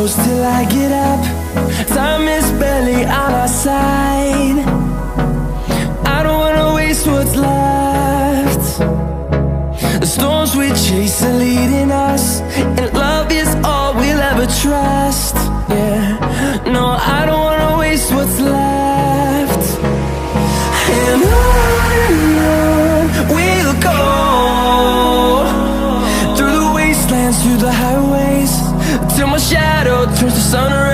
close till I get up. Time is barely on our side. I don't wanna waste what's left. The storms we chase are leading us, and love is all we'll ever trust. Yeah, no, I don't wanna waste what's left. And on we'll go, through the wastelands, through the highways, till my shadow turns to sun rays.